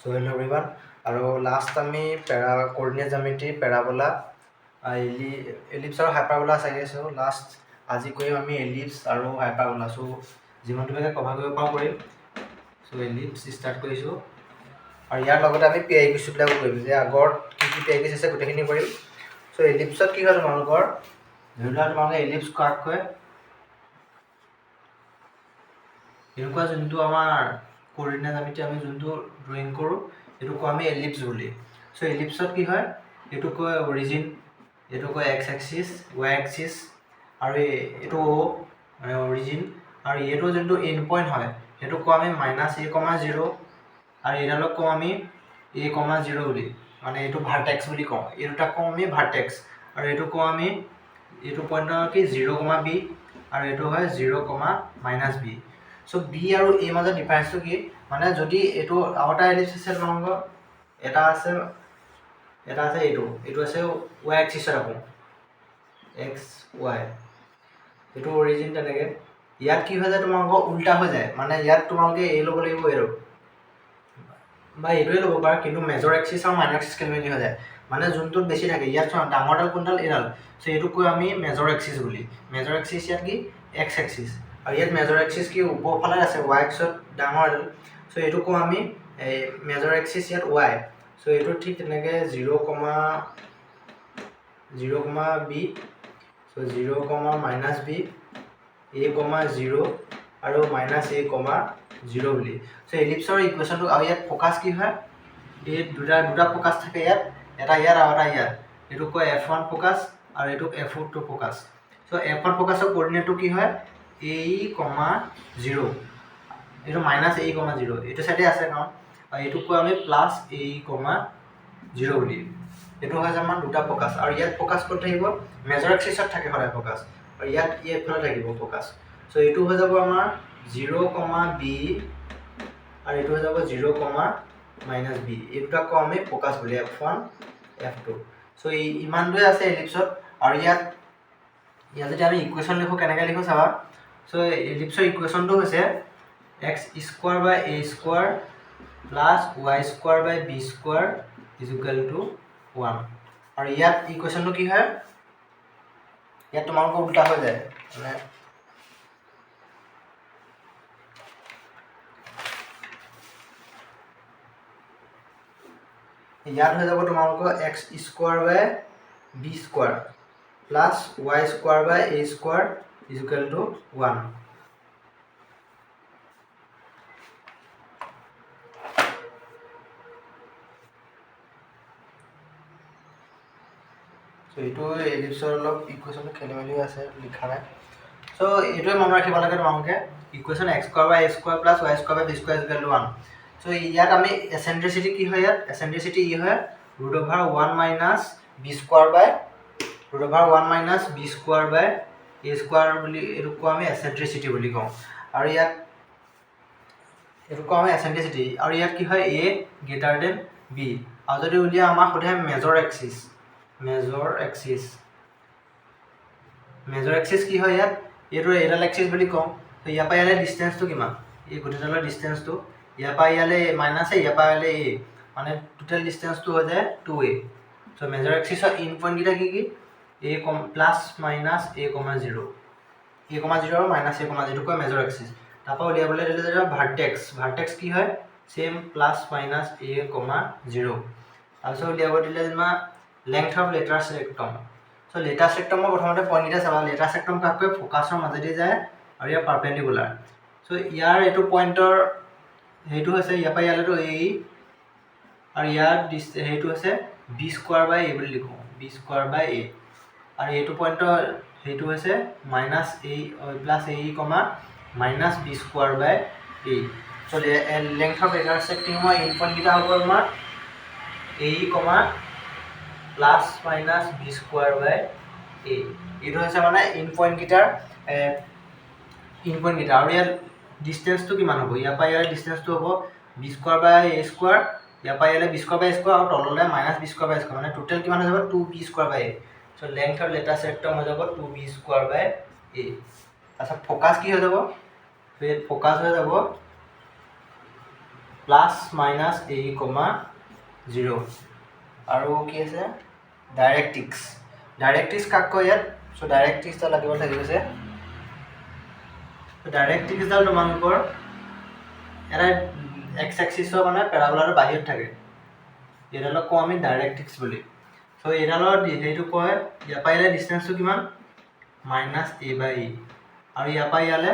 Hello' everyone আৰু last আমি coordinate জ্যামিতি পেৰাবোলা এলিপ্স আৰু হাইপাৰবোলা চাই আছোঁ। লাষ্ট আজি কৰিম আমি এলিপ্স আৰু হাইপাৰবোলা। যিমানটোলৈকে কভাৰ কৰিব পাৰোঁ কৰিম। এলিপ্স ষ্টাৰ্ট কৰিছোঁ আৰু ইয়াৰ লগতে আমি পিআইকিউবিলাকো কৰিম, যে আগত কি পিআইকিউচ আছে গোটেইখিনি কৰিম। এলিপ্সত কি হয় তোমালোকৰ, ধৰি লোৱা তোমালোকে এলিপ্স কাক কয়, এনেকুৱা যোনটো আমাৰ কোঅৰ্ডিনেট জ্যামিতি আমি যোনটো ড্ৰয়িং কৰোঁ এইটো কওঁ আমি এলিপ্স বুলি। এলিপ্সত কি হয়, এইটো কয় অৰিজিন, এইটো কয় এক্স এক্সিছ, ৱাই এক্সিছ, আৰু এইটো মানে অৰিজিন, আৰু এইটো যোনটো এণ্ড পইণ্ট হয় সেইটো কওঁ আমি -a,0, আৰু এইডালক কওঁ আমি a,0 বুলি, মানে এইটো ভাৰ্টেক্স বুলি কওঁ। এই দুটাক কওঁ আমি ভাৰ্টেক্স, আৰু এইটো কওঁ আমি এইটো পইণ্টৰ কি 0,b, আৰু এইটো হয় 0,-b। বি আৰু এ মাজত ডিফাৰেন্সটো কি, মানে যদি এইটো আৰু এটা এলিপ্স আছে তোমালোকৰ, এটা আছে এইটো আছে ৱাই এক্সিছত, আকৌ এক্স ৱাই, এইটো অৰিজিন। তেনেকৈ ইয়াত কি হৈ যায় তোমালোকৰ উল্টা হৈ যায়, মানে ইয়াত তোমালোকে এই ল'ব লাগিব এইটো, বা এইটোৱে ল'ব পাৰা, কিন্তু মেজৰ এক্সিছ আৰু মাইনৰ এক্সিছ খেলিমেলি হৈ যায়। মানে যোনটোত বেছি থাকে, ইয়াত চোৱা ডাঙৰডাল কোনডাল, এইডাল। এইটোক কয় আমি মেজৰ এক্সিছ বুলি। মেজৰ এক্সিছ ইয়াত কি এক্স এক্সিছ, আৰু ইয়াত মেজৰ এক্সিছ কি ওপৰ ফালে আছে ৱাই এক্সত ডাঙৰ এডাল। এইটো কওঁ আমি মেজৰ এক্সিছ ইয়াত ৱাই। এইটো ঠিক তেনেকৈ 0,b, 0,-b, a,0 আৰু -a,0 বুলি। এলিপ্সৰ ইকুৱেশ্যনটো, আৰু ইয়াত ফ'কাছ কি হয়, এই দুটা ফ'কাছ থাকে ইয়াত, এটা ইয়াত আৰু এটা ইয়াত। এইটোক কয় F1 ফ'কাছ আৰু এইটোক F2 ফ'কাছ। F1 ফ'কাছৰ কোঅৰ্ডিনেটটো কি হয় a,0, এইটো -a,0, এইটো চাইডে আছে কাৰণ, আৰু এইটোক কয় আমি +a,0 বুলি। এইটো হৈছে আমাৰ দুটা ফ'কাছ, আৰু ইয়াত ফ'কাছ ক'ত থাকিব, মেজৰ এক্সিছত থাকে সদায় ফ'কাছ, আৰু ইয়াত এইফালে থাকিব ফ'কাছ। এইটো হৈ যাব আমাৰ 0,b, আৰু এইটো হৈ যাব 0,-b। এই দুটাক কওঁ আমি ফ'কাছ বুলি, F1, F2। ইমানটোৱে আছে এলিপ্সত। আৰু ইয়াত যদি আমি ইকুৱেশ্যন লিখোঁ, কেনেকৈ লিখোঁ চাবা। এলিপ্সৰ ইকুৱেশ্যনটো হৈছে x² / a² + y² / b² = 1। আৰু ইয়াত ইকুৱেশ্যনটো কি হয়, ইয়াত তোমালোকৰ উল্টা হৈ যায়, মানে ইয়াত হৈ যাব তোমালোকৰ x² / b² + y² / a² = 1। এইটো এলিপ্সৰ অলপ ইকুৱেশ্যনটো খেলি মেলি আছে, লিখা নাই। এইটোৱে মনত ৰাখিব লাগে তোমালোকে, equation x² / a² + y² / b² = 1। ইয়াত আমি এচেণ্ট্ৰিচিটি কি হয়, ইয়াত এচেণ্ট্ৰিচিটি ই হয় √1 - b² / a² বুলি, এইটোক কওঁ আমি এচেণ্ট্ৰিচিটি বুলি কওঁ। আৰু ইয়াত এইটোক কওঁ আমি এচেণ্ট্ৰিচিটি, আৰু ইয়াত কি হয় a > b। আৰু যদি উলিয়াই আমাক সোধে মেজৰ এক্সিছ কি হয়, ইয়াত এইটো এইডাল এক্সিছ বুলি কওঁ। ইয়াৰ পৰা ইয়ালৈ ডিষ্টেঞ্চটো কিমান, এই গোটেইডালৰ ডিষ্টেঞ্চটো, ইয়াৰ পৰা ইয়ালৈ -a, ইয়াৰ পৰা ইয়ালৈ a, মানে টোটেল ডিষ্টেঞ্চটো হৈ যায় 2a। মেজৰ এক্সিছৰ ইন পইণ্টকেইটা কি কি, a +- a,0, a,0 আৰু -a,0, এইটো কয় মেজৰ এক্সিছ। তাৰপৰা উলিয়াবলৈ দিলে যে ভাৰ্টেক্স কি হয়, ছেম +- a,0। তাৰপিছত উলিয়াব দিলে যেনিবা লেংথ অফ লেটাৰ ছেক্ট্ৰাম। লেটাৰ ছেক্ট্ৰামৰ প্ৰথমতে পইণ্টকেইটা চাবা। লেটাৰ ছেক্ট্ৰাম কাক কয়, ফ'কাছৰ মাজেদি যায় আৰু ইয়াৰ পাৰ্পেণ্ডিকুলাৰ। ইয়াৰ এইটো পইণ্টৰ সেইটো হৈছে, ইয়াৰ পৰা ইয়ালৈতো a, আৰু ইয়াৰ সেইটো হৈছে b² / a বুলি লিখোঁ, b² / a। আৰু এইটো পইণ্টৰ সেইটো হৈছে -a +a, -b² / a। Length of latus ছেক্ট্ৰামৰ ইন পইণ্টকেইটা হ'ব তোমাৰ a, +- b² / a। এইটো হৈছে মানে ইন পইণ্টকেইটাৰ আৰু ইয়াত ডিষ্টেঞ্চটো কিমান হ'ব, ইয়াৰ পৰা ইয়াৰ ডিষ্টেঞ্চটো হ'ব b² / a², ইয়াৰ পৰা ইয়ালৈ b² / a², আৰু তললৈ -b² / a², মানে টোটেল কিমান হৈ যাব 2b² / a। Length of latus rectum হৈ যাব 2b² / a। তাৰপিছত ফ'কাছ কি হৈ যাব, ফ'কাছ হৈ যাব প্লাছ মাইনাছ a, 0 আৰু কি আছে ডাইৰেক্ট্ৰিক্স কাক কয় ইয়াত চ' ডাইৰেক্ট্ৰিক্সডাল লাগিব থাকিছে ডাইৰেক্ট্ৰিক্সডাল তোমালোকৰ এটা এক্স এক্সিছৰ মানে পেৰাবোলাৰ বাহিৰত থাকে এইডালক কওঁ আমি ডাইৰেক্ট্ৰিক্স বুলি চ' এইডালৰ হেৰিটো কয় ইয়াৰ পৰা ইয়ালে ডিষ্টেঞ্চটো কিমান মাইনাছ a/e আৰু ইয়াৰ পৰা ইয়ালে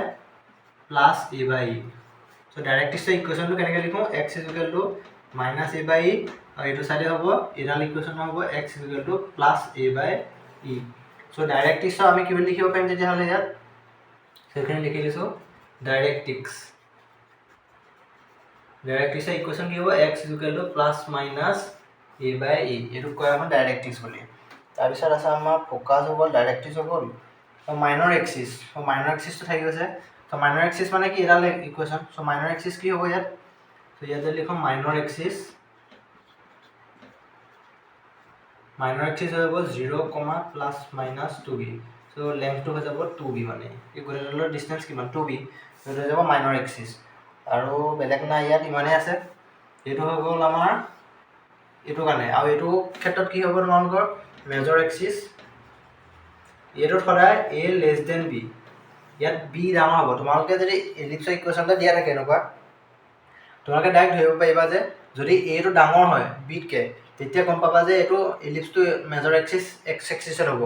প্লাছ a/e চ' ডাইৰেক্ট্ৰিক্সৰ ইকুৱেশ্যনটো কেনেকৈ লিখোঁ x মাইনাছ a/e আৰু এইটো চাইডে হ'ব এইডাল ইকুৱেশ্যন হ'ব x প্লাছ a/e চ' ডাইৰেক্ট্ৰিক্সৰ আমি কি বুলি লিখিব পাৰিম তেতিয়াহ'লে ইয়াত সেইখিনি লিখি দিছোঁ ডাইৰেক্ট্ৰিক্সৰ ইকুৱেশ্যন কি হ'ব x প্লাছ মাইনাছ a/e এইটো কয় আমাৰ ডাইৰেক্ট্ৰিক্স বুলি তাৰপিছত আছে আমাৰ ফ'কাছ হৈ গ'ল ডাইৰেক্ট্ৰিক্স হৈ গ'ল মাইনৰ এক্সিছটো থাকি গৈছে চ' মাইনৰ এক্সিছ মানে কি এডাল ইকুৱেশ্যন চ' মাইনৰ এক্সিছ কি হ'ব ইয়াত চ' ইয়াতে লিখোঁ মাইনৰ এক্সিছ হৈ গ'ল 0, প্লাছ মাইনাছ 2b চ' লেংথটো হৈ যাব 2b মানে এই গোটেইডালৰ ডিষ্টেঞ্চ কিমান 2b সেইটো হৈ যাব মাইনৰ এক্সিছ আৰু বেলেগ নাই ইয়াত ইমানেই আছে এইটো হৈ গ'ল আমাৰ এইটো কাৰণে আৰু এইটো ক্ষেত্ৰত কি হ'ব তোমালোকৰ মেজৰ এক্সিছ এইটোত সদায় a লেছ দেন b ইয়াত b ডাঙৰ হ'ব তোমালোকে যদি এলিপ্সৰ ইকুৱেশ্যনটা দিয়া থাকে এনেকুৱা তোমালোকে ডাইৰেক্ট ধৰিব পাৰিবা যে যদি a টো ডাঙৰ হয় bতকৈ তেতিয়া গম পাবা যে এইটো এলিপ্সটো মেজৰ এক্সিছ এক্স এক্সিছত হ'ব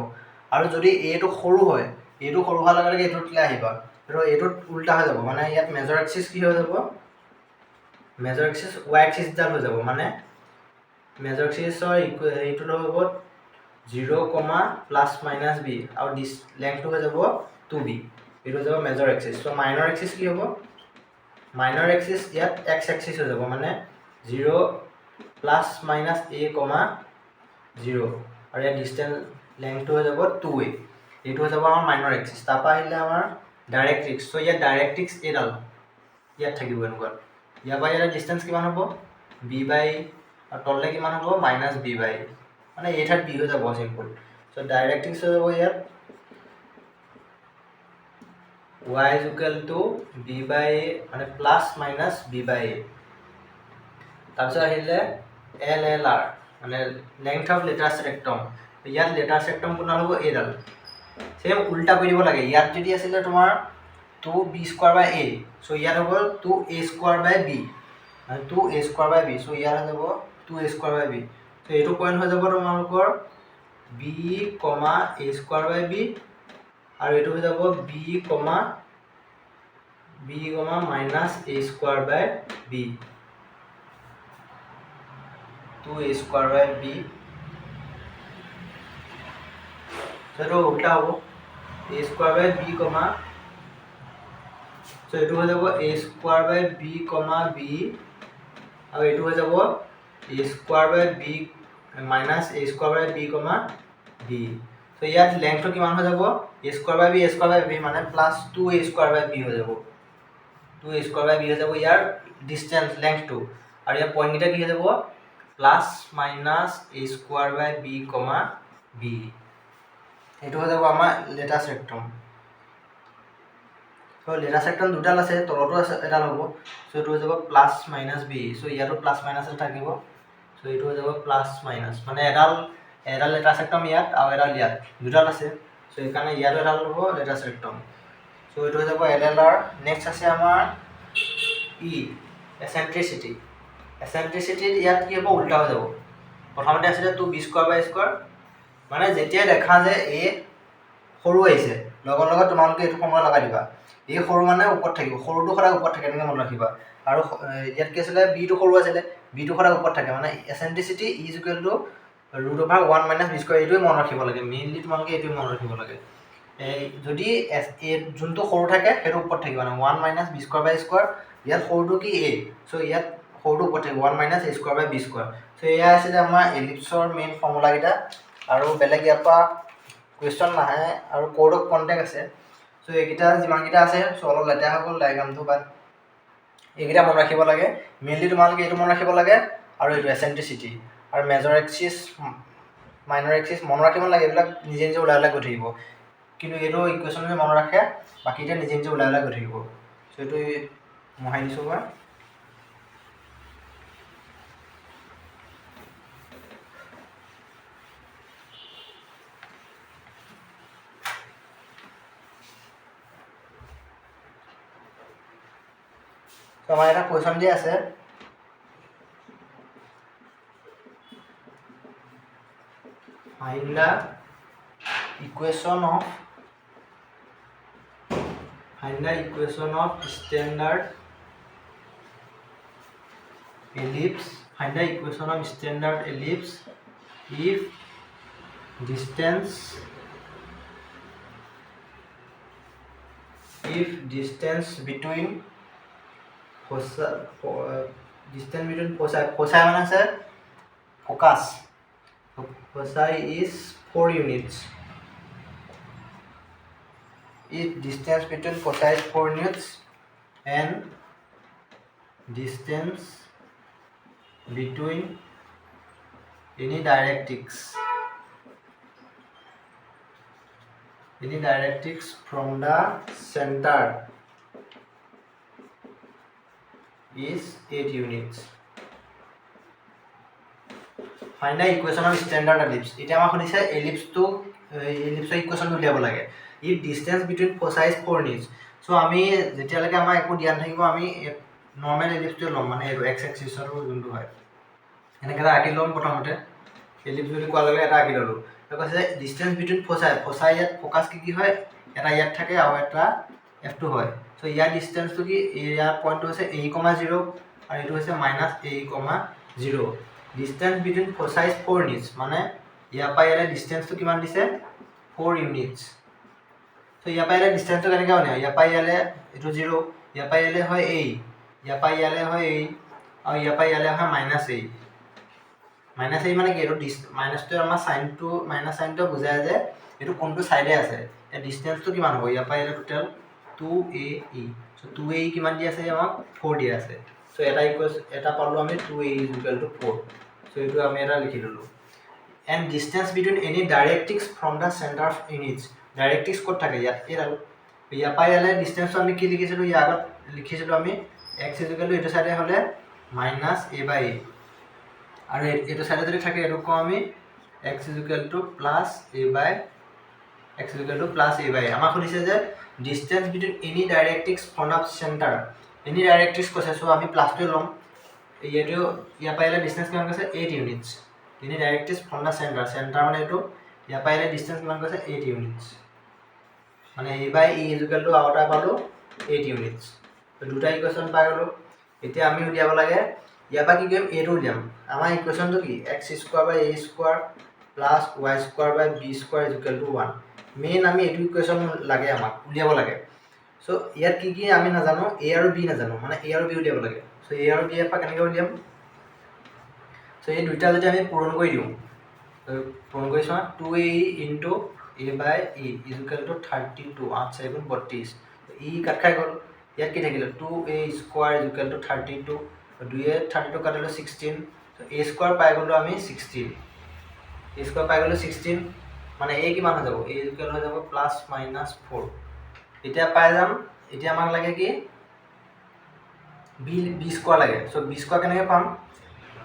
আৰু যদি a টো সৰু হয় a টো সৰু হোৱাৰ লগে লগে এইটোতলৈ আহিবা আৰু এইটোত উল্টা হৈ যাব মানে ইয়াত মেজৰ এক্সিছ কি হৈ যাব মেজৰ এক্সিছ y এক্সিছডাল হৈ যাব মানে মেজৰ এক্সিছৰ এইটো হ'ব 0, প্লাছ মাইনাছ b আৰু লেংথটো হৈ যাব 2b এইটো হৈ যাব মেজৰ এক্সিছ চ' মাইনৰ এক্সিছ কি হ'ব মাইনৰ এক্সিছ ইয়াত এক্স এক্সিছ হৈ যাব মানে 0, প্লাছ মাইনাছ a, 0 আৰু ইয়াত ডিষ্টেঞ্চ লেংথটো হৈ যাব 2a এইটো হৈ যাব আমাৰ মাইনৰ এক্সিছ তাৰপৰা আহিলে আমাৰ ডাইৰেক্ট্ৰিক্স চ' ইয়াত ডাইৰেক্ট্ৰিক্স এইডাল ইয়াত থাকিব এনেকুৱা ইয়াৰ পৰা ইয়াৰ ডিষ্টেঞ্চ কিমান হ'ব b/e আৰু তললৈ কিমান হ'ব মাইনাছ b/e মানে এই ঠাইত b হৈ যাব চিম্পল চ' ডাইৰেক্ট্ৰিক্স হৈ যাব ইয়াত y b/a মানে প্লাছ মাইনাছ b/a তাৰপিছত আহিলে LLR মানে লেংথ অফ লেটাৰ ৰেক্টম ইয়াত লেটাৰ ৰেক্টম কোনডাল হ'ব এইডাল চেম উল্টা কৰি দিব লাগে ইয়াত যদি আছিলে তোমাৰ 2b²/a চ' ইয়াত হৈ গ'ল 2a²/b মানে 2a²/b চ' ইয়াত হৈ যাব 2a²/b চ' এইটো পইণ্ট হৈ যাব তোমালোকৰ b, a²/b আৰু এইটো হৈ যাব b, মাইনাছ a²/b 2a²/b সেইটো উল্টা হ'ব a²/b, চ' এইটো হৈ যাব a²/b, b আৰু এইটো হৈ যাব a²/b মাইনাছ a²/b, b চ' ইয়াত লেংথটো কিমান হৈ যাব a²/b মানে প্লাছ 2a²/b হৈ যাব 2a²/b হৈ যাব ইয়াৰ ডিষ্টেঞ্চ লেংথটো আৰু ইয়াৰ পইণ্টকেইটা কি হৈ যাব প্লাছ মাইনাছ a²/b, b এইটো হৈ যাব আমাৰ লেটাৰ ৰেক্টম চ' লেটাৰ ৰেক্টম দুডাল আছে তলতো আছে এডাল হ'ব চ' এইটো হৈ যাব প্লাছ মাইনাছ b চ' ইয়াতো প্লাছ মাইনাছ থাকিব চ' এইটো হৈ যাব প্লাছ মাইনাছ মানে এডাল লেটাৰ ৰেক্টম ইয়াত আৰু এডাল ইয়াত দুডাল আছে চ' সেইকাৰণে ইয়াতো এডাল হ'ব লেটাৰ ৰেক্টম চ' এইটো হৈ যাব LLR নেক্সট আছে আমাৰ এচেণ্ট্ৰিচিটি ইয়াত কি হ'ব উল্টা হৈ যাব প্ৰথমতে আছিলে 2b²/a² মানে যেতিয়াই দেখা যে a সৰু আহিছে লগত লগত তোমালোকে এইটো ফৰ্মুলা লগাই দিবা a সৰু মানে ওপৰত থাকিব সৰুটো সদায় ওপৰত থাকে এনেকৈ মনত ৰাখিবা আৰু ইয়াত কি আছিলে b টো সৰু আছিলে b টো সদায় ওপৰত থাকে মানে এচেণ্ট্ৰিচিটি √1 - b² এইটোৱে মনত ৰাখিব লাগে মেইনলি তোমালোকে এইটোৱে মনত ৰাখিব লাগে যদি যোনটো সৰু থাকে সেইটো ওপৰত থাকিব মানে 1 - b²/a² ইয়াত সৰুটো কি a চ' ইয়াত সৰুটো ওপৰত থাকিব 1 - a²/b² চ' এয়া আছিলে আমাৰ এলিপ্সৰ মেইন ফৰ্মুলাকেইটা আৰু বেলেগ ইয়াৰ পৰা কুৱেশ্যন নাহে আৰু ক'ড অফ কণ্টেক্ট আছে চ' এইকেইটা যিমানকেইটা আছে চ' অলপ লেতেৰা হৈ গ'ল ডায়েগ্ৰামটো বাট এইকেইটা মনত ৰাখিব লাগে মেইনলি তোমালোকে এইটো মনত ৰাখিব লাগে আৰু এইটো এচেণ্ট্ৰিচিটি আৰু মেজৰ এক্সিছ মাইনৰ এক্সিছ মনত ৰাখিব লাগে এইবিলাক নিজে নিজে ওলাই ওলাই গৈ থাকিব কিন্তু এইটো ইকুৱেশ্যন যে মনত ৰাখে বাকীটা নিজে নিজে ওলাই ওলাই গৈ থাকিব চ' এইটো মহাই দিছোঁ মই তো আমাৰ এটা কুৱেশ্যন দিয়া আছে find the equation of standard ellipse. Find the equation of standard ellipse if distance between foci মানে আছে focus. Foci is 4 units. If distance between foci is 4 units and distance between any directrix from the center is 8 units. Find the equation of standard ellipse. এটা আমাক সুধিছে ellipseৰ equation উলিয়াব লাগে if distance between foci is 4 units. So আমি যেতিয়ালৈকে আমাৰ একো দিয়া নাথাকিব আমি নৰ্মেল ellipse ল'ম মানে এইটো x axisৰ যোনটো হয় এনেকৈ এটা আঁকি ল'ম প্ৰথমতে ellipse বুলি কোৱাৰ লগে এটা আঁকি ল'লোঁ তো কৈছে distance between foci ইয়াত ফ'কাছ কি হয় এটা ইয়াত থাকে আৰু এটা f2 হয় সো ইয়াৰ ডিষ্টেন্সটো কি ইয়াৰ পইণ্টটো হৈছে a, 0 আৰু এইটো হৈছে -a, 0 distance between foci is 4 units মানে ইয়াৰ পৰা ইয়ালে ডিষ্টেন্সটো কিমান দিছে 4 units সো ইয়াৰ পৰা ইয়ালে ডিষ্টেন্সটো কেনেকৈ হয় ইয়াৰ পৰা ইয়ালে এইটো 0 ইয়াৰ পৰা ইয়ালে হয় a ইয়াৰ পৰা ইয়ালে হয় a আৰু ইয়াৰ পৰা ইয়ালে হয় -a -a মানে কি এইটো মাইনাসটো আমাৰ সাইনটো মাইনাস সাইনটো বুজায় যে এইটো কোনটো সাইডে আছে এই ডিষ্টেন্সটো কিমান হ'ব ইয়াৰ পৰা ইয়ালে টোটাল 2ae সো 2ae কিমান দি আছে আমাক 4 দি আছে সো এটা পালো আমি 2ae = 4 সো এইটো আমি এটা লিখি ললো and distance between any directrix from the center of units directrix ক'ত থাকে ইয়াত এডাল ইয়াৰ পৰা ইয়ালে ডিষ্টেন্সটো আমি কি লিখিছিলো ইয়াৰ আগত লিখিছিলো আমি x = এইটো সাইডে হলে -a/a আৰু এইটো সাইডে যদি থাকে এইটো কম আমি x = a/a আমাক সুধিছে যে distance between any directrix from the center any directrix কৈছে সো আমি প্লাসটো লম এইটো ইয়াৰ পৰা ইয়ালে ডিষ্টেন্স কিমান কৈছে 8 units any directrix from the center মানে এইটো ইয়াৰ পৰা ইয়ালে ডিষ্টেন্স কিমান কৈছে 8 units মানে a/e = আউটা পালো 8 units তো দুটা ইকুৱেশ্যন পাই গলো এতিয়া আমি উলিয়াব লাগে ইয়াৰ পৰা কি কৰিম এটো উলিয়াম আমাৰ ইকুৱেশ্যনটো কি x² + a² + y² b² = 1 main আমি এটো ইকুৱেশ্যন লাগে আমাক উলিয়াব লাগে সো ইয়াত কি আমি নাজানো a আৰু b নাজানো মানে a আৰু b উলিয়াব লাগে সো a আৰু b এৰ পৰা কেনেকৈ উলিয়াম সো এই দুইটা যদি আমি পূৰণ কৰি দিওঁ পূৰণ কৰিছো 2ae * a/e = 32 8 7 32 e কাট খাই গ'ল ইয়াত কি থাকিলে 2a² = 32 2 এ 32 কাটিলো 16 সো a² পাই গ'লো আমি 16 a² পাই গ'লো 16 মানে a কিমান হৈ যাব a = হৈ যাব +-4 এতিয়া পাই যাম এতিয়া আমাক লাগে কি b² লাগে সো b² কেনেকৈ পাম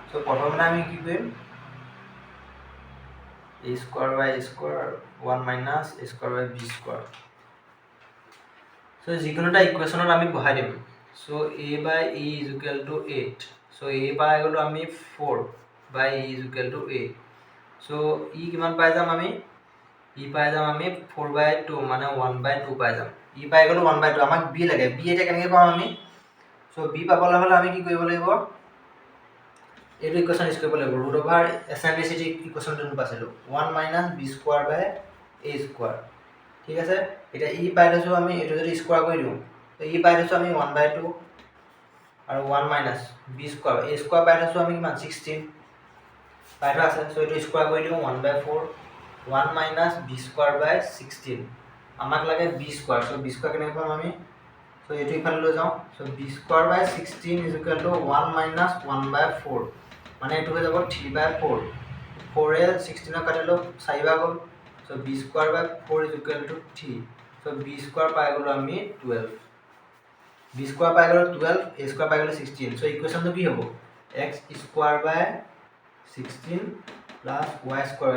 সো প্ৰথমতে আমি কি কৰিম a² / a² 1 - a² / b²। So যিকোনো এটা ইকুৱেশ্যনত আমি বহাই দিম সো a/e = 8 সো a পাই গ'লো আমি 4/e = a সো e কিমান পাই যাম আমি e পাই যাম আমি 4/2 মানে 1/2 পাই যাম e পাই গ'লো 1/2 আমাক b লাগে b এটা কেনেকৈ পাম আমি সো b পাবলৈ হলে আমি কি কৰিব লাগিব এইটো ইকুৱেশ্যন ইউজ কৰিব লাগিব √এচেন্ট্ৰিচিটি ইকুৱেশ্যনটো পাইছিলো 1 - b² / a²। ঠিক আছে এটা e পাই থৈছো আমি এটো যদি স্কয়ার কৰি দিও তো e পাই থৈছো আমি 1/2 আৰু 1 - b² a² পাই থৈছো আমি কিমান 16 পাই থোৱা আছে সো এটো স্কয়াৰ কৰি দিও 1/4 1 - b² / 16 আমাক লাগে b² সো b² কেনেকৈ পাম আমি সো এটো ইফালে লৈ যাও সো b² / 16 = 1 - 1/4 মানে এটো হৈ যাব 3/4 4 এ 16 কাটিলো 4 বাৰ গ'ল সো b² / 4 = 3 সো b² পাই গ'লো আমি 12 b² পাই গ'লো 12 a² পাই গ'লো 16 সো ইকুৱেশ্যনটো কি হ'ব x² / 16 + y²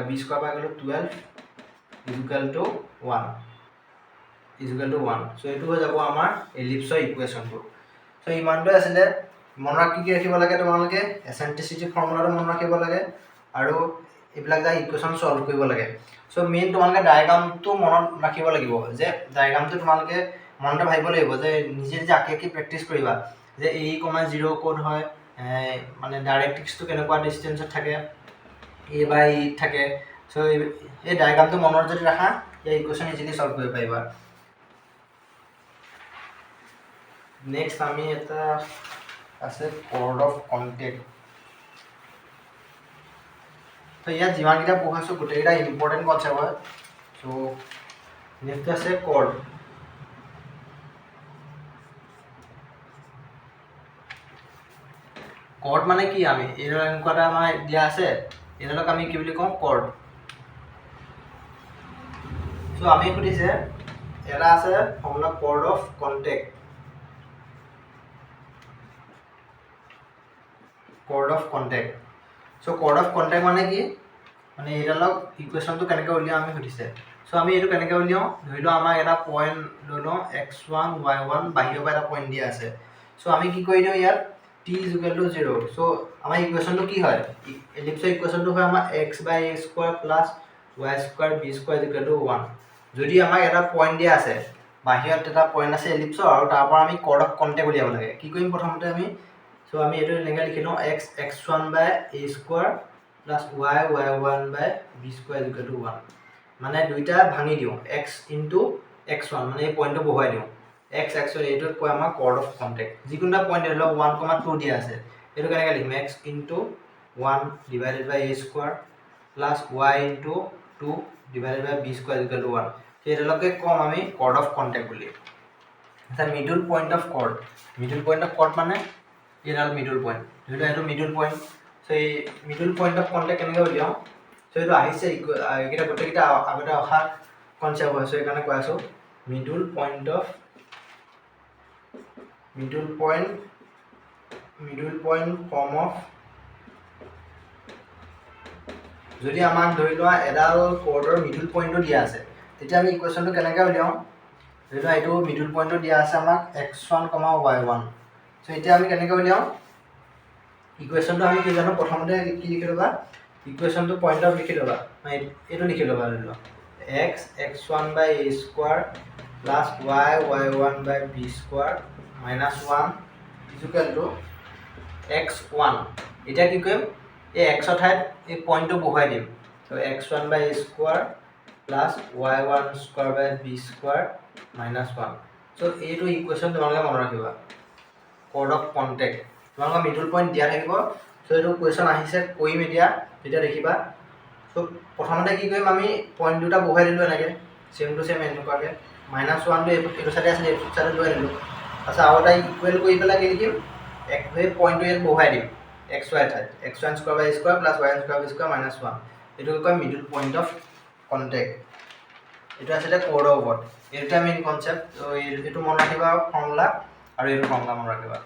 b² পাই গ'লো 12 = 1 সো এটো হৈ যাব আমাৰ এলিপ্সৰ ইকুৱেশ্যনটো সো ইমানটোৱে আছিলে মনত ৰাখি কি ৰাখিব লাগে তোমালোকে এচেন্ট্ৰিচিটি ফৰ্মুলাটো মনত ৰাখিব লাগে আৰু এইবিলাক যে ইকুৱেশ্যন সলভ কৰিব লাগে সো মেইন তোমালোকে ডায়াগ্ৰামটো মনত ৰাখিব লাগিব যে ডায়াগ্ৰামটো তোমালোকে মনতে ভাবিব লাগিব যে নিজে নিজে আঁকি আঁকি প্ৰেক্টিছ কৰিবা যে a,0 ক'ত হয় মানে ডাইৰেক্ট্ৰিক্সটো কেনেকুৱা ডিষ্টেঞ্চত থাকে a বাই e থাকে সো এই ডায়াগ্ৰামটো মনত যদি ৰাখা এই ইকুৱেশ্যন ইজিলি সলভ কৰিব পাৰিবা নেক্সট আমি এটা আছে কৰ্ড অফ কণ্টেক্ট তো ইয়াত যিমানকেইটা পঢ়াইছোঁ গোটেইকেইটা ইম্পৰ্টেণ্ট কনচেপ্ট হয় সো নেক্সট আছে কৰ্ড কৰ্ড মানে কি আমি এইডাল এনেকুৱা এটা আমাৰ দিয়া আছে এইডালক আমি কি বুলি কওঁ কৰ্ড সো আমি সুধিছে এটা আছে formula cord of contact cord of contact so cord of contact মানে কি মানে এইডালক ইকুৱেশ্যনটো কেনেকৈ উলিয়াওঁ আমি সুধিছে সো আমি এইটো কেনেকৈ উলিয়াওঁ ধৰি লওঁ আমাক এটা পইণ্ট লৈ লওঁ x1 y1 বাহিৰৰ পৰা এটা পইণ্ট দিয়া আছে সো আমি কি কৰি দিওঁ ইয়াত t = 0 সো আমাৰ ইকুৱেশ্যনটো কি হয় এলিপ্সৰ ইকুৱেশ্যনটো হয় আমাৰ x / a² + y² b² = 1 যদি আমাক এটা পইণ্ট দিয়া আছে বাহিৰত এটা পইণ্ট আছে এলিপ্সৰ আৰু তাৰ পৰা আমি কৰ্ড অফ কণ্টেক্ট উলিয়াব লাগে কি কৰিম প্ৰথমতে আমি সো আমি এইটো এনেকৈ লিখি লওঁ x1 / a² + y1 / b² = 1 মানে দুইটা ভাঙি দিওঁ x * x1 মানে এই পইণ্টটো বহুৱাই দিওঁ x এইটোক কয় আমাৰ কৰ্ড অফ কণ্টেক্ট যিকোনো এটা পইণ্ট ধৰি লওক 1,2 দিয়া আছে এইটো কেনেকৈ লিখিম x * 1 / a² + y * 2 / b² = 1 সেইডালকে কম আমি কৰ্ড অফ কণ্টেক্ট বুলি আচ্ছা মিডল পইণ্ট অফ কৰ্ড মানে এইডাল মিডল পইণ্ট ধৰি লওক এইটো মিডল পইণ্ট সো এই মিডল পইণ্ট অফ কণ্টেক্ট কেনেকৈ উলিয়াওঁ সো এইটো আহিছে এইকেইটা গোটেইকেইটা আগতে অহা কনচেপ্ট হয় সো সেইকাৰণে কৈ আছোঁ মিডল পইণ্ট ফৰ্ম অফ যদি আমাক ধৰি লোৱা এডাল কৰ্ডৰ মিডল পইণ্টটো দিয়া আছে তেতিয়া আমি ইকুৱেশ্যনটো কেনেকৈ উলিয়াওঁ ধৰি লোৱা এইটো মিডল পইণ্টটো দিয়া আছে আমাক x1, y1 সো এতিয়া আমি কেনেকৈ উলিয়াওঁ ইকুৱেশ্যনটো আমি কি জানো প্ৰথমতে কি লিখি ল'বা ইকুৱেশ্যনটো পইণ্ট অফ লিখি ল'বা এইটো লিখি ল'বা ধৰি লোৱা x1 / a² + y1 / b² - 1 = x1 এতিয়া কি কৰিম এই x ঠাইত এই পইণ্টটো বহুৱাই দিম so x1 / a² + y1² / b² - 1 so এইটো ইকুৱেশ্যন তোমালোকে মনত ৰাখিবা কৰ্ড অফ কণ্টেক্ট তোমালোকৰ মিডল পইণ্ট দিয়া থাকিব সো এইটো কুৱেশ্যন আহিছে কৰিম এতিয়া তেতিয়া দেখিবা সো প্ৰথমতে কি কৰিম আমি পইণ্ট দুটা বহুৱাই দিলোঁ এনেকৈ চেম টু চেম এনেকুৱাকৈ -1টো এইটো চাইডে আছিলে এইটো চাইডে লৈ আনিলোঁ তাৰপিছত আৰু এটা ইকুৱেল কৰি পেলাই কি লিখিম সেই পইণ্টটো ইয়াত বহুৱাই দিম xy ঠাইত x1² / a² + y1² b² - 1 এইটো কয় মিডল পইণ্ট অফ কণ্টেক্ট এইটো আছিলে কৰ্ডৰ ওপৰত এইটোৱে মেইন কনচেপ্ট ত' এইটো মনত ৰাখিবা ফৰ্মুলা আৰু এইটো ফৰ্মুলা মনত ৰাখিবা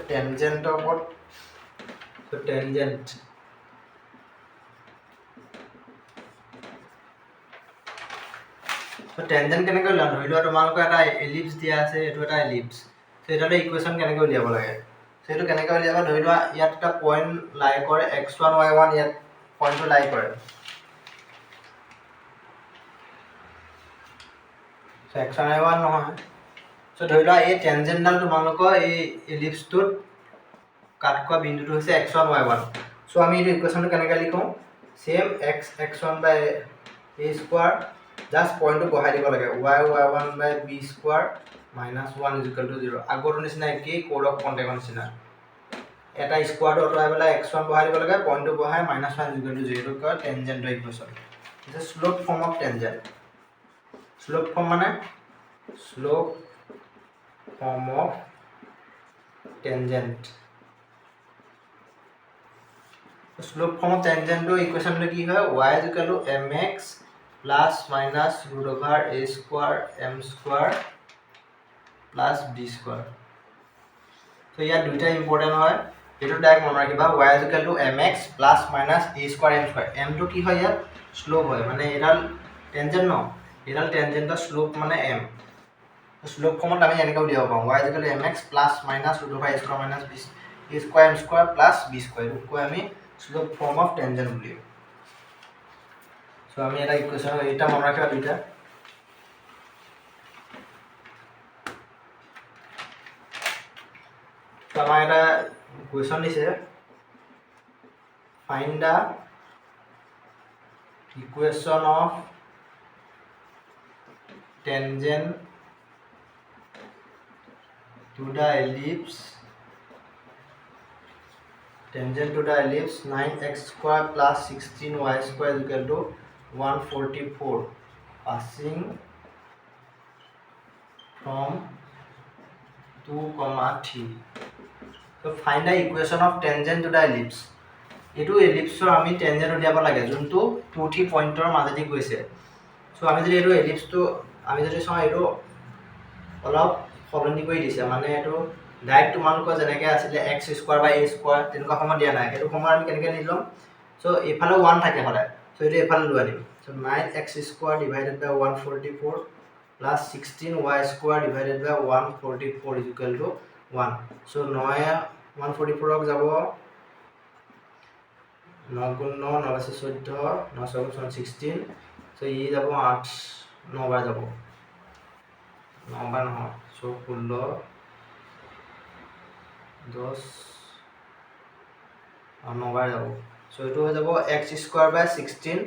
টেনজেণ্টৰ ওপৰত টেনজেণ্ট টেনজেণ্ট কেনেকৈ উলিয়াম ধৰি লোৱা তোমালোকৰ এটা এলিপ্স দিয়া আছে এইটো এটা এলিপ্স ত' এইটো ইকুৱেশ্যন কেনেকৈ উলিয়াব লাগে সেইটো কেনেকৈ উলিয়াবা ধৰি লোৱা ইয়াত এটা পইণ্ট লাই কৰে x1 y1 ইয়াত পইণ্টটো লাই কৰে x1 y1 নহয় সো ধৰি লোৱা এই টেনজেণ্টডাল তোমালোকৰ এই এলিপ্সটোত কাট খোৱা বিন্দুটো হৈছে x1 y1 সো আমি এইটো ইকুৱেশ্যনটো কেনেকৈ লিখোঁ চেম x1 / a² জাষ্ট পইণ্টটো বহাই দিব লাগে y1 / b² - 1 = 0 আগৰটো নিচিনা একেই কৰ্ড অফ কণ্টেক্টৰ নিচিনা এটা স্কোৱাৰটো অঁতৰাই পেলাই x1 বহাই দিব লাগে পইণ্টটো বহাই -1 = 0 এইটো কয় টেনজেণ্টৰ ইকুৱেশ্যন এতিয়া slope form of tangent slope form মানে slope form of tangent slope form of টেনজেণ্টৰ ইকুৱেশ্যনটো কি হয় y = mx + -√a² m² + b² তো ইয়াত দুইটা ইম্পৰ্টেণ্ট হয় এইটো ডাইৰেক্ট মনত ৰাখিবা y is equal to mx plus minus a square m square m টো কি হয় ইয়াত স্লোপ হয় মানে এডাল টেনজেন্ট ন এডাল টেনজেন্টৰ স্লোপ মানে m স্লোপ ফৰ্মত আমি এনেকৈ উলিয়াব পাৰোঁ y is equal to mx plus minus root over a square minus b square m square plus b square এইটোক আমি স্লোপ ফৰ্ম অফ টেনজেন্ট বুলিও সো আমি এটা ইকুৱেশ্যন এটা মনত ৰাখিবা দুইটা তো আমাৰ এটা question দিছে find the equation of tangent to the ellipse 9x square plus 16y square is equal to 144 passing from 2, 3. So find the equation of tangent to the ellipse. এইটো এলিপ্সৰ আমি টেনজেন্ট উলিয়াব লাগে যোনটো 2 3 পইণ্টৰ মাজেদি গৈছে সো আমি যদি এইটো এলিপ্সটো আমি যদি চাওঁ এইটো অলপ সলনি কৰি দিছে মানে এইটো ডাইৰেক্ট তোমালোকৰ যেনেকৈ আছিলে x square by a square তেনেকুৱা সময় দিয়া নাই এইটো সময় আমি কেনেকৈ নিলম সো এফালে 1 থাকে সদায় সো এইটো এফালে লৈ আনিম so 9x square divided by 144 plus 16y square divided by 144 is equal to 1 so 9 144 ক যাব 9 গুণ 9 9 আছে 14 9 7 16 so ই যাব 8 9 বাৰ যাব 9 বাৰ নহয় so 16 10 9 বাৰ যাব so এইটো হৈ যাব x square by 16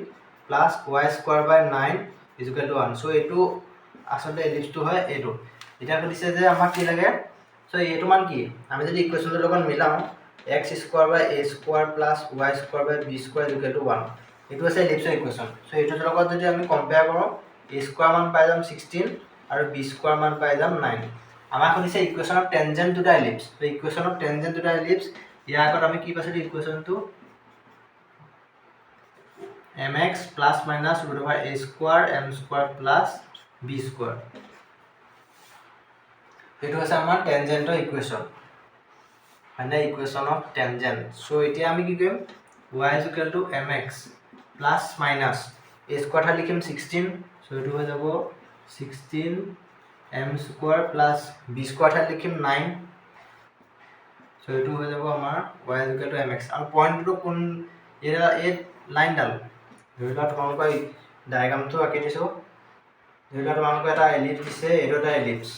plus y square by 9 is equal to 1 so এইটো আসলে এলিপ্সটো হয় এইটো এটা কৈছে যে আমাক কি লাগে সো এইটো মান কি আমি যদি ইকুৱেশ্যনটোৰ লগত মিলাও x square by a square plus y square by b square equal to 1 এইটো আছে এলিপ্সৰ ইকুৱেশ্যন সো এইটোৰ লগত যদি আমি কম্পেয়াৰ কৰো a স্কয়াৰ মান পাই যাম 16 আৰু b স্কয়াৰ মান পাই যাম 9 আমাক কৈছে equation of tangent to the ellipse so equation of tangent to the ellipse ইয়াৰ আগত আমি কি পাইছিলো ইকুৱেশ্যনটো mx plus minus root over a square m square plus b square it was our tangent equation and the equation of tangent so এতিয়া আমি কি কৰিম y is equal to mx plus minus a square থা লিখিম 16 so এটো হৈ যাব 16 m square plus b square থা লিখিম 9 so এটো হৈ যাব আমাৰ y is equal to mx আৰু পইণ্টটো কোন এৰা এই লাইন ডাল ধৰিলা তোমালোকৰ ডায়াগ্ৰামটো আঁকি দিছো ধৰিলা তোমালোকৰ এটা এলিপ্স দিছে এটো এটা এলিপ্স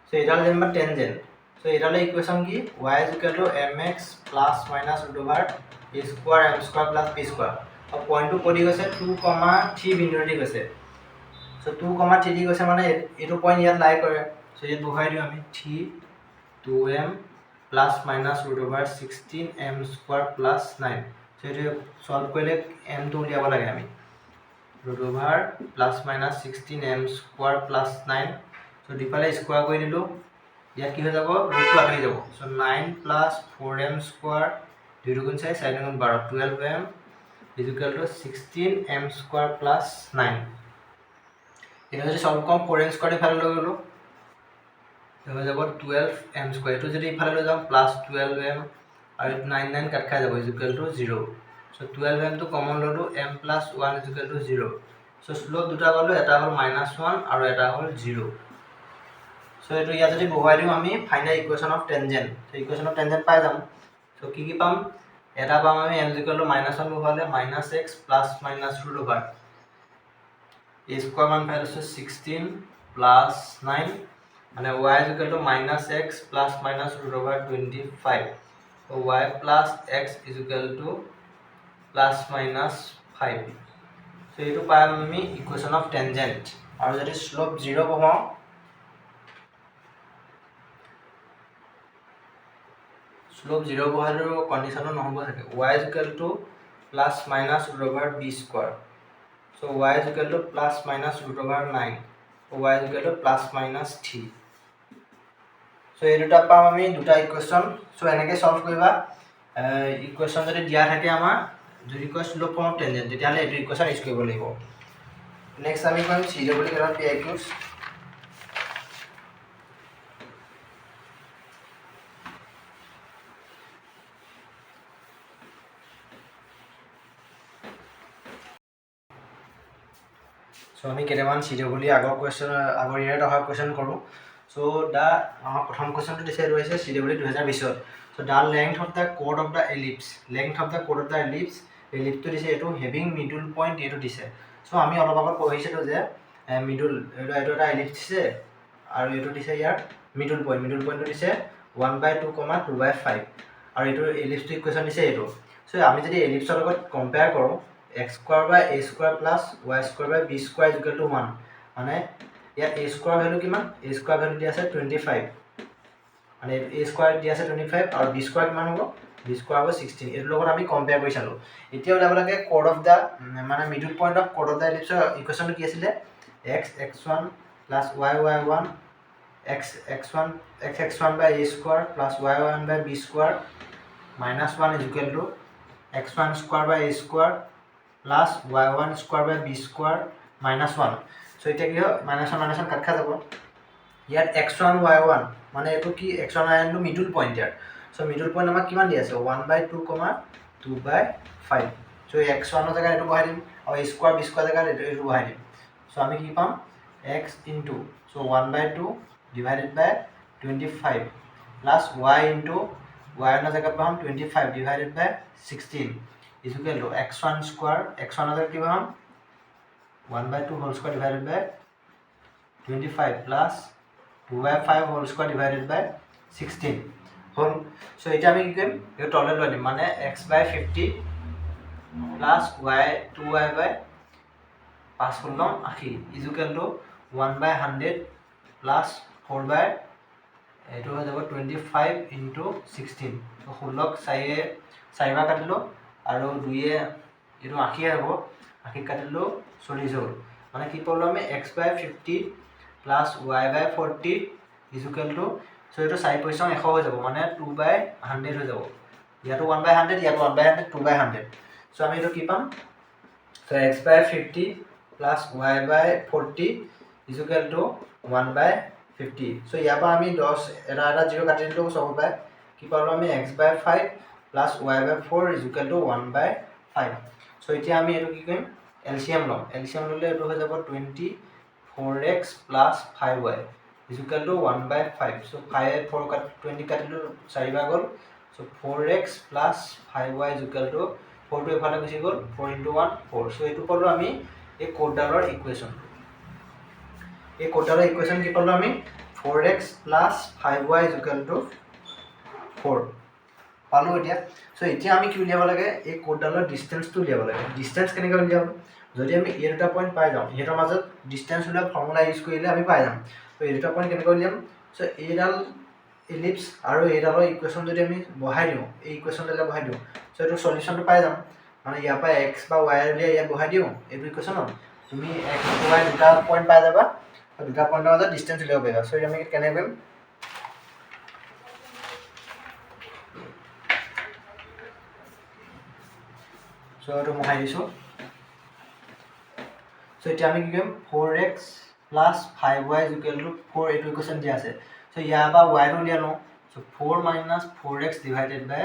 সো এটাল যেনিবা টেনজেন্ট সো এটালে ইকুৱেশ্যন কি y is equal to mx plus minus root over a square m square plus b square আৰু পইণ্টটো কোদি গৈছে 2, 3 বিন্দুটি গৈছে সো 2, 3 দি গৈছে মানে এটো পইণ্ট ইয়াত লাই কৰে সো ইয়াত বহাই দিও আমি 3 2m plus minus root over 16m square plus 9 so এটো সলভ কৰিলে m টো উলিয়াব লাগে আমি root over plus minus 16m square plus 9 so দিপালে square কৰি দিলো ইয়াত কি হৈ যাব ৰুটটো আঁতৰি যাব so 9 plus 4m square 2 গুণ 6 4 গুণ 12 12m is equal to 16m square plus 9 এটা যদি সলভ কম 4m square ইফালে লৈ গলো হৈ যাব 12m square এটো যদি ইফালে লৈ যাম plus 12m আৰু 9 9 কাট খাই যাব is equal to 0 so 12m to common ললো m plus 1 is equal to 0 so slope দুটা পালো এটা হল -1 আৰু এটা হল 0 so এটো ইয়া যদি বহাই দিও আমি find da equation of tangent so equation of tangent পাই যাম so কি পাম এটা পাম আমি m is equal to -1 বহালে -x plus minus root over a square মান পাইছো 16 plus 9 মানে y is equal to -x plus minus root over 25 so y plus x is equal to plus minus 5 so এটো পাম আমি equation of tangent আৰু যদি slope 0 বহাও slope 0 বহালেও condition নহব থাকে y is equal to plus minus root over b square so y is equal to plus minus root over 9 so y is equal to plus minus 3 so এই দুটা পাম আমি দুটা equation so এনেকৈ solve কৰিবা equation যদি দিয়া থাকে আমাৰ যদি কোৱা স্লোপ ফৰ্ম অফ টেনজেন্ট তেতিয়ালে এইটো ইকুৱেশ্যন ইউজ কৰিব লাগিব নেক্সট আমি কৰিম CW PIQs সো আমি কেইটামান CW আগৰ কুৱেশ্যন আগৰ ইয়াৰত অহা কুৱেশ্যন কৰোঁ সো দা আমাৰ প্ৰথম কুৱেশ্যনটো দিছে এইটো হৈছে CW 2020 so the length of the কোড অফ দ্য এলিপ্স এলিপ্সটো দিছে এইটো হেভিং মিডল পইণ্ট এইটো দিছে সো আমি অলপ আগত পঢ়িছিলোঁ যে মিডল এইটো এটা এলিপ্স দিছে আৰু এইটো দিছে ইয়াৰ মিডল পইণ্টটো দিছে 1/2, 2/5 আৰু এইটো এলিপ্সটো ইকুৱেশ্যন দিছে এইটো সো আমি যদি এলিপ্সৰ লগত কম্পেয়াৰ কৰোঁ x² + y² / b² = 1 মানে ইয়াত a² ভ্যালু কিমান a² ভ্যালু দিয়া আছে 25 মানে a² দিয়া আছে 25 আৰু b² কিমান হ'ব b² হ'ব 16 এৰ লগত আমি কম্পেয়াৰ কৰি চালো এতিয়া ওলাব লাগে কোড অফ দা মানে মিডল পইণ্ট অফ কোড অফ দা এলিপ্সৰ ইকুৱেশ্যনটো কি আছিল x(x1) + y(y1) x(x1) / a² + y(y1) / b² - 1 = x(1)² / a² plus y(1)² / b² - 1 so এতিয়া কি হয় -1 কাট খাই যাব ইয়াত x1 y1 মানে এইটো কি x1 y1 টো মিডল পইণ্ট ইয়াৰ সো মিডল পইণ্ট আমাক কিমান দি আছে 1/2, 2/5 সো x1 ৰ জেগাত এইটো বহাই দিম আৰু a² b² জেগাত এইটো বহাই দিম সো আমি কি পাম x into so 1/2 divided by 25 plus y into y ৰ জেগাত পাম 25 divided by 16 is equal to x1 square x1 ৰ কি পাম 1/2 whole square divided by 25 plus 2/5 whole square divided by 16 hall so এটা আমি কি কৰিম এই তললৈ লৈ দিম মানে x/50 plus y2y/5 is equal to 1/100 plus 4/, এইটো হৈ যাব 25 into 16 তো 16 4 কাটিলো আৰু 2 এইটো 80 হ'ব 80 কাটিলো 40 হ'ল মানে কি পালো আমি x/50 plus y/40 is equal to so এইটো 4 পইচা 100 হৈ যাব মানে 2/100 হৈ যাব ইয়াতো 1/100 ইয়াতো 1/100 2/100 সো আমি এইটো কি পাম so x/50 plus y/40 is equal to 1/50 so ইয়াৰ পৰা আমি 10 এটা 0 কাটি দিলো সব পাই কি পালো আমি x/5 plus y/4 is equal to 1/5 so এতিয়া আমি এইটো কি কৰিম LCM ললে এইটো হৈ যাব 24x plus 5y is equal to 1/5 so 4 20 কাটিলো 4 bar goal so 4x plus 5y is equal to 4 টো এফালে গুচি গল 4 into 1 4 so এইটো পালো আমি এই কোডডালৰ ইকুৱেশ্যন কি পালো আমি 4x plus 5y is equal to 4 পালো এতিয়া সো এতিয়া আমি কি উলিয়াব লাগে এই কোডডালৰ ডিসটেন্সটো উলিয়াব লাগে ডিসটেন্স কেনেকৈ উলিয়াব যদি আমি এই দুটা পইণ্ট পাই যাওঁ ইহঁতৰ মাজত ডিসটেন্স উলিয়াব ফৰ্মুলা ইউজ কৰিলে আমি পাই যাম তো এই দুটা পইণ্ট কেনেকৈ উলিয়াম সো এইডাল এলিপ্স আৰু এইডালৰ ইকুৱেশ্যন যদি আমি বহাই দিওঁ এই ইকুৱেশ্যনডালে বহাই দিওঁ সো এইটো সলিউশ্যনটো পাই যাম মানে ইয়াৰ পৰা x বা y উলিয়াই ইয়াত বহাই দিওঁ এইটো ইকুৱেশ্যনত তুমি x y দুটা পইণ্ট পাই যাবা আৰু দুটা পইণ্টৰ মাজত ডিসটেন্স উলিয়াব পাৰিবা সো আমি কেনেকৈ কৰিম সো এইটো বহাই দিছোঁ সো এতিয়া আমি কি কৰিম 4x plus 5y is equal to 4 এইটো ইকুৱেশ্যন দিয়া আছে সো ইয়াৰ পৰা y টো উলিয়াই লওঁ so 4 minus 4x divided by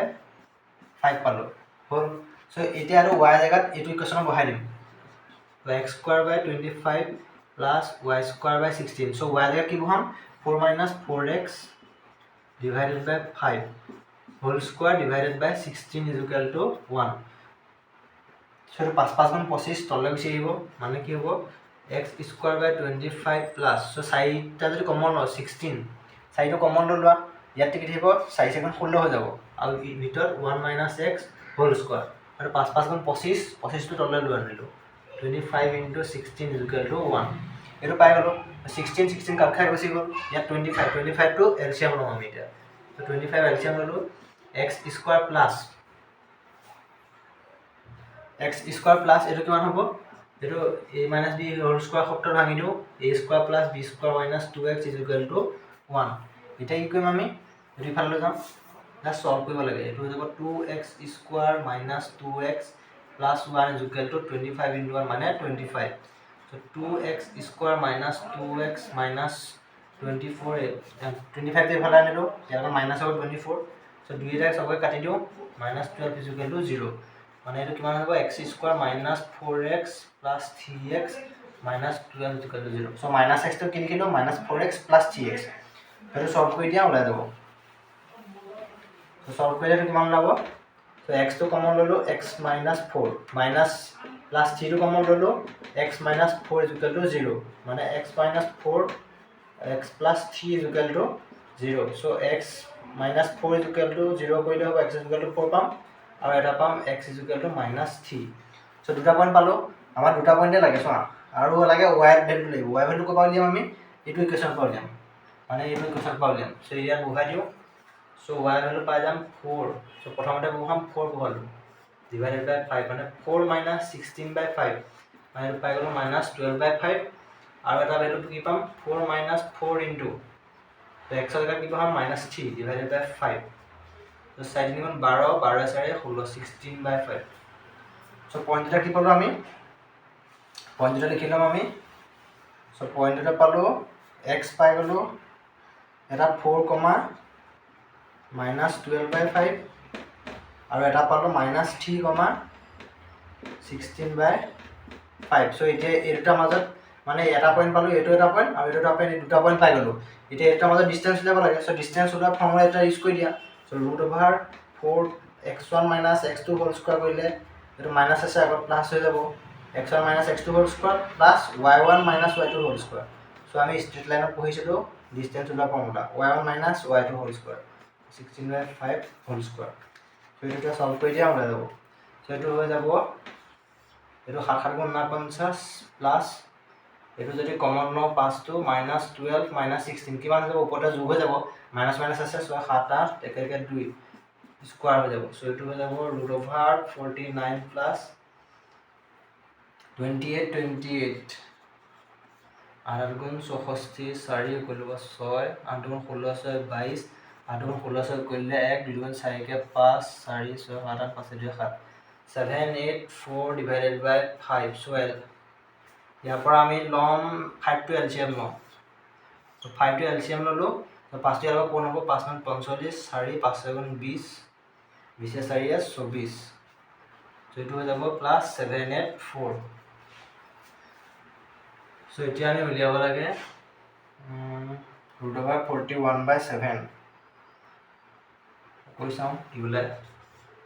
5 পালো হ'ল সো এতিয়া আৰু y জেগাত এইটো ইকুৱেশ্যন বহাই দিম so x² / 25 plus y² / 16 so y জেগাত কি বহাম 4 minus 4x divided by 5 whole square divided by 16 is equal to 1 so 5 5 গুণ 25 তললৈ গুচি আহিব মানে কি হ'ব x² / 25 plus সো 4টা যদি কমন লওঁ 16 4টো কমন লোৱা ইয়াত কি থাকিব 4 সেকেন্ড 16 হৈ যাব আৰু ভিতৰত 1 minus x whole square আৰু 5 5 গুণ 25 25 টো তললৈ লৈ আনিলো 25 into 16 is equal to 1 এইটো পাই গলো 16 কাট খাই গুচি গল ইয়াত 25 টো এলসিএম লম আমি এতিয়া তো 25 এলসিএম ললো x² plus x² plus এইটো কিমান হ'ব এইটো a minus b whole square সূত্ৰ ভাঙি দিও a² plus b² minus 2x is equal to 1 এটা কি কৰিম আমি দুই ফালে লৈ যাম এটা সলভ কৰিব লাগে এইটো হৈ যাব 2x² minus 2x plus 1 is equal to 25 into 1 মানে 25 so 2x² minus 2x minus 24 25 যে ফালে আনিলো ইয়াৰ মাইনাস হ'ব 24 so 2 টা সবকে কাটি দিও minus 12 is equal to 0 মানে এইটো কিমান হ'ব x² minus 4x plus 3x minus 12 equal to 0 so' minus এক্সটো কি লিখিলোঁ মাইনাছ 4x প্লাছ 3x সেইটো সলভ কৰি দিয়া ওলাই যাব চ' সলভ কৰিলে এইটো কিমান ওলাব চ' এক্সটো কমন ল'লোঁ এক্স মাইনাছ 4 মাইনাছ প্লাছ 3টো কমন ল'লোঁ এক্স মাইনাছ 4 ইকুৱেল টু 0 মানে x minus 4 x plus 3 equal to 0 so' x minus 4 equal to 0 কৰিলে হ'ব এক্স ইকুৱেল টু 4 পাম আৰু এটা পাম এক্স ইকুৱেল টু মাইনাছ 3 চ' দুটা পইণ্ট পালোঁ আমাৰ দুটা পইণ্টে লাগে চোৱা আৰু লাগে ৱাইৰ ভেলু লাগিব ৱাইৰ ভেলু ক'ৰপৰা উলিয়াম আমি এইটো ইকুৱেশ্যন পৰা উলিয়াম মানে এইটো ইকুৱেশ্যন পৰা উলিয়াম চ' ইয়াত বহাই দিওঁ চ' ৱাইৰ ভেলু পাই যাম 4 চ' প্ৰথমতে বহাম 4 বহালোঁ ডিভাইডেড বাই 5 মানে 4 মাইনাছ 16 বাই 5 মানে এইটো পাই গ'লোঁ মাইনাছ 12 বাই 5 আৰু এটা ভেলু কি পাম 4 মাইনাছ 4 ইনটু এক্সৰ জেগাত কি পাম minus 3 divided by 5 so' 4 × 12 12 4 16 16 by 5 so' point এটা কি পালোঁ আমি পইণ্ট এটা লিখি ল'ম আমি চ' পইণ্ট এটা পালোঁ এক্স পাই গ'লোঁ এটা 4 কমা মাইনাছ 12 বাই 5 আৰু এটা পালোঁ মাইনাছ 3 কমা 16 বাই 5 চ' এতিয়া এই দুটাৰ মাজত মানে এটা পইণ্ট পালোঁ এইটো এটা পইণ্ট আৰু এইটো এটা পইণ্ট এই দুটা পইণ্ট পাই গ'লোঁ এতিয়া এই দুটাৰ মাজত ডিষ্টেঞ্চ উলিয়াব লাগে চ' ডিষ্টেঞ্চ ওলোৱা ফৰ্মুলা এটা ইউজ কৰি দিয়া চ' √4x1 minus x2 whole square কৰিলে এইটো মাইনাছ আছে আগত প্লাছ হৈ যাব x1 minus x2 whole square plus y1 minus y2 whole square so' আমি ষ্ট্ৰেট লাইনত পঢ়িছিলোঁ ডিষ্টেঞ্চ ওলোৱা formula y1 minus y2 whole square 16 by 5 whole square so' এইটো এতিয়া সলভ কৰি দিয়া ওলাই যাব চ' এইটো হৈ যাব এইটো 7 7 × 9 50 প্লাছ এইটো যদি কমন লওঁ 5টো মাইনাছ 12 মাইনাছ 16 কিমান হৈ যাব ওপৰতে যোগ হৈ যাব মাইনাছ মাইনাছ আছে চ' 7 8 একেলগে 2 স্কোৱাৰ হৈ যাব চ' এইটো হৈ যাব √49 প্লাছ 28 28 8 × 64 4 ইকুৱেল টু 6 8 × 16 6 22 8 × 16 6 কৰিলে 1 2 × 4 কে 5 4 6 7 8 5 2 7 7 8 4 ডিভাইডেড বাই 5 12 ইয়াৰ পৰা আমি ল'ম 5 টো এলচিএম লওঁ ত' 5 টো এলচিএম ল'লোঁ ত' 5টো ইয়াৰ পৰা কোন হ'ব 5 × 45 4 5 × 20 20 4 24 চ' এইটো হৈ যাব প্লাছ 7 8 4 চ' এতিয়া আমি উলিয়াব লাগে √41 বাই 7 কৈ চাওঁ কি ওলায়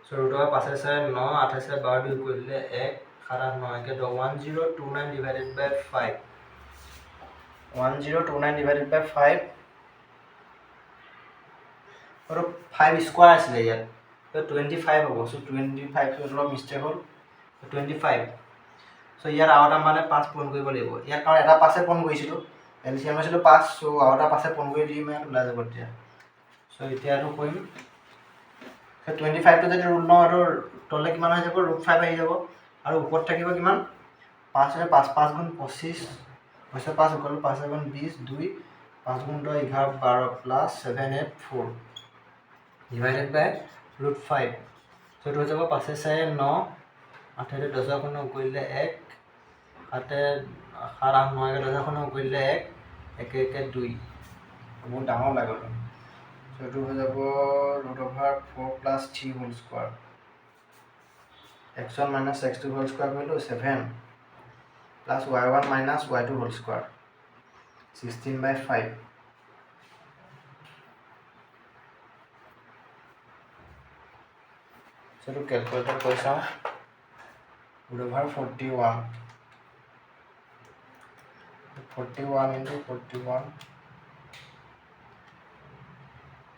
চ' √5 4 9 8 4 12 2 কৰিলে 1 7 8 9 একে 1029 ডিভাইডেড বাই 5 1029 ডিভাইডেড বাই 5 আৰু 5 স্কোৱাৰ আছিলে ইয়াত ত' 25 হ'ব চ' 25 অলপ মিষ্টেক হ'ল 25 চ' ইয়াত আৰু এটা মানে 5 পূৰণ কৰিব লাগিব ইয়াত কাৰণ এটা 5 পূৰণ কৰিছিলোঁ এলচিএম আছিলোঁ 5 চ' আৰু এটা 5 পূৰণ কৰি দিম ইয়াত ওলাই যাব তেতিয়া চ' এতিয়া এইটো কৰিম চ' 25টো যদি ৰুট লওঁ আৰু তললৈ কিমান হৈ যাব √5 আহি যাব আৰু ওপৰত থাকিব কিমান 5 5 5 × 25 5 equal to 5 × 20 2 5 × 10 11 12 plus 7 8 4 divided by √5 so' এইটো হৈ যাব 5 4 9 8 10 খন কৰিলে 1 7 8 9 10 খন কৰিলে 1 1 1 2 বহুত ডাঙৰ লাগে চ' এইটো হৈ যাব √4 plus 3 whole square x1 minus x2 whole square কৰিলোঁ 7 plus y1 minus y2 whole square 16 by 5 so' এইটো কেলকুলেটৰ কৰি চাওঁ √41 × 41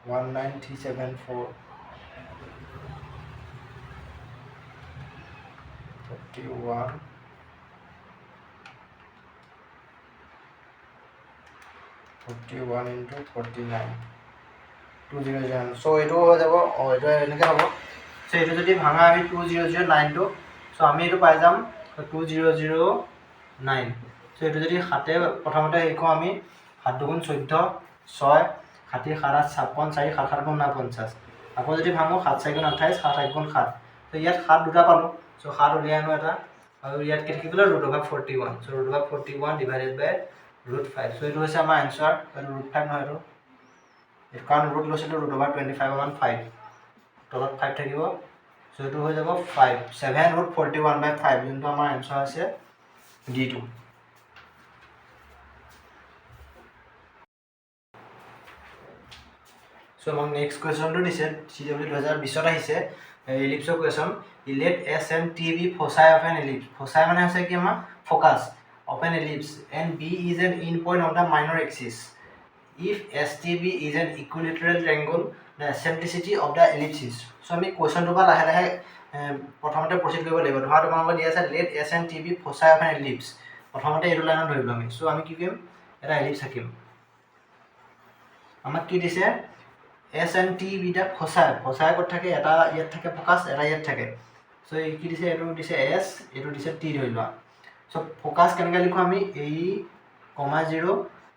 19374 41 41 × 49 200 চ' এইটো হৈ যাব এইটো এনেকৈ হ'ব চ' এইটো যদি ভাঙা আমি 2009টো চ' আমি এইটো পাই যাম 2009 চ' এইটো যদি 7 প্ৰথমতে শিকোঁ আমি 7 2 × 14 6 7 7 8 56 4 7 7 × 9 50 আকৌ যদি ভাঙোঁ 7 4 × 28 7 8 × 7 চ' ইয়াত 7 দুটা পালোঁ চ' 7 উলিয়াই আনো এটা আৰু ইয়াত কি থাকি গ'লে √41 চ' √41 ডিভাইডেড বাই √5 চ' এইটো হৈছে আমাৰ এনচাৰ √5 নহয় এইটো কাৰণ ৰুট লৈছিলোঁ √25 5 তলত 5 থাকিব চ' এইটো হৈ যাব 5 7 √41 বাই 5 যোনটো আমাৰ এনচাৰ আছে D2 সো আমাক নেক্সট কুৱেশ্যনটো দিছে CW 2020 আহিছে এলিপ্সৰ question let S and T be foci of an ellipse foci মানে হৈছে কি আমাৰ focus of an ellipse and B is an endpoint of the minor axis if STB is an equilateral triangle the eccentricity of the ellipse is so আমি কুৱেশ্যনটো বা লাহে লাহে প্ৰথমতে প্ৰসিড কৰিব লাগিব ধৰা তোমালোকক দিয়া আছে let S and T be foci of an ellipse প্ৰথমতে এইটো লাইনত ধৰিব আমি সো আমি কি কৰিম এটা এলিপ্স আঁকিম আমাক কি দিছে S and T বিটা ফসাই ক'ত থাকে এটা ইয়াত থাকে ফোকাস এটা ইয়াত থাকে সো এই কি দিছে এটো দিছে S এটো দিছে T ধৰি লোৱা সো ফোকাস কেনেকৈ লিখো আমি A, 0